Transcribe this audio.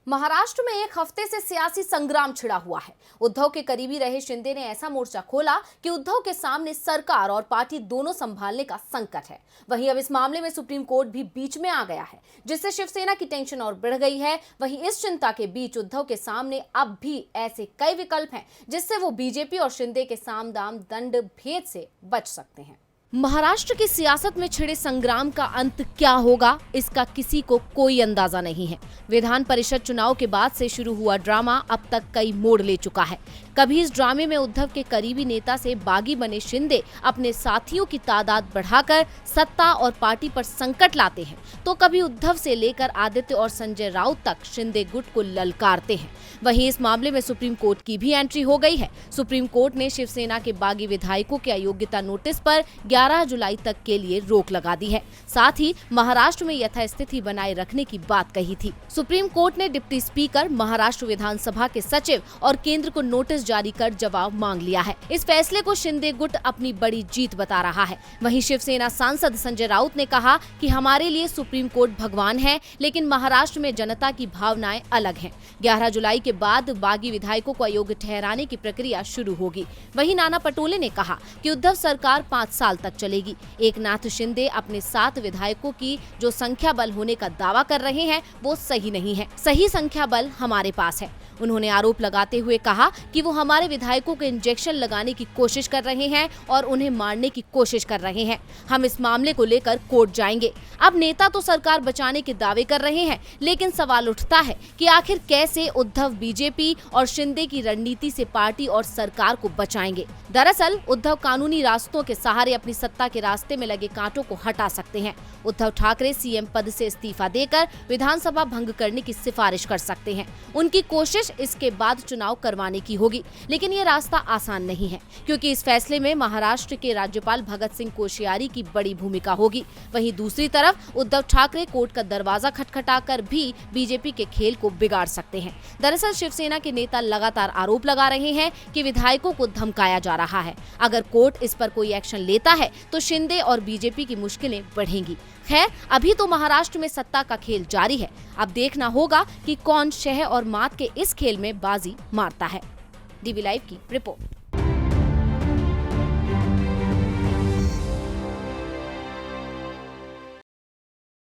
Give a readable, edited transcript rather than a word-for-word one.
महाराष्ट्र में एक हफ्ते से सियासी संग्राम छिड़ा हुआ है। उद्धव के करीबी रहे शिंदे ने ऐसा मोर्चा खोला कि उद्धव के सामने सरकार और पार्टी दोनों संभालने का संकट है। वहीं अब इस मामले में सुप्रीम कोर्ट भी बीच में आ गया है, जिससे शिवसेना की टेंशन और बढ़ गई है। वहीं इस चिंता के बीच उद्धव के सामने अब भी ऐसे कई विकल्प हैं जिससे वो बीजेपी और शिंदे के साम दाम दंड भेद से बच सकते हैं। महाराष्ट्र की सियासत में छिड़े संग्राम का अंत क्या होगा, इसका किसी को कोई अंदाजा नहीं है। विधान परिषद चुनाव के बाद से शुरू हुआ ड्रामा अब तक कई मोड़ ले चुका है। कभी इस ड्रामे में उद्धव के करीबी नेता से बागी बने शिंदे अपने साथियों की तादाद बढ़ाकर सत्ता और पार्टी पर संकट लाते हैं, तो कभी उद्धव से लेकर आदित्य और संजय राउत तक शिंदे गुट को ललकारते हैं। वहीं इस मामले में सुप्रीम कोर्ट की भी एंट्री हो गई है। सुप्रीम कोर्ट ने शिवसेना के बागी विधायकों के अयोग्यता नोटिस पर 11 जुलाई तक के लिए रोक लगा दी है। साथ ही महाराष्ट्र में यथास्थिति बनाए रखने की बात कही थी। सुप्रीम कोर्ट ने डिप्टी स्पीकर, महाराष्ट्र विधानसभा के सचिव और केंद्र को नोटिस जारी कर जवाब मांग लिया है। इस फैसले को शिंदे गुट अपनी बड़ी जीत बता रहा है। वहीं शिवसेना सांसद संजय राउत ने कहा कि हमारे लिए सुप्रीम कोर्ट भगवान है, लेकिन महाराष्ट्र में जनता की भावनाएं अलग हैं। 11 जुलाई के बाद बागी विधायकों को अयोग्य ठहराने की प्रक्रिया शुरू होगी। वहीं नाना पटोले ने कहा कि उद्धव सरकार 5 साल तक चलेगी। एकनाथ शिंदे अपने 7 विधायकों की जो संख्या बल होने का दावा कर रहे हैं वो सही नहीं है। सही संख्या बल हमारे पास है। उन्होंने आरोप लगाते हुए कहा कि वो हमारे विधायकों को इंजेक्शन लगाने की कोशिश कर रहे हैं और उन्हें मारने की कोशिश कर रहे हैं। हम इस मामले को लेकर कोर्ट जाएंगे। अब नेता तो सरकार बचाने के दावे कर रहे हैं, लेकिन सवाल उठता है कि आखिर कैसे उद्धव बीजेपी और शिंदे की रणनीति से पार्टी और सरकार को बचाएंगे। दरअसल उद्धव कानूनी रास्तों के सहारे अपनी सत्ता के रास्ते में लगे कांटों को हटा सकते हैं। उद्धव ठाकरे सीएम पद से इस्तीफा देकर विधानसभा भंग करने की सिफारिश कर सकते हैं। उनकी कोशिश इसके बाद चुनाव करवाने की होगी, लेकिन ये रास्ता आसान नहीं है, क्योंकि इस फैसले में महाराष्ट्र के राज्यपाल भगत सिंह कोश्यारी की बड़ी भूमिका होगी। वहीं दूसरी तरफ उद्धव ठाकरे कोर्ट का दरवाजा खटखटाकर भी बीजेपी के खेल को बिगाड़ सकते हैं। दरअसल शिवसेना के नेता लगातार आरोप लगा रहे हैं कि विधायकों को धमकाया जा रहा है। अगर कोर्ट इस पर कोई एक्शन लेता है तो शिंदे और बीजेपी की मुश्किलें बढ़ेंगी। खैर, अभी तो महाराष्ट्र में सत्ता का खेल जारी है। अब देखना होगा कि कौन शह और मात के इस खेल में बाजी मारता है। डीवी लाइव की रिपोर्ट।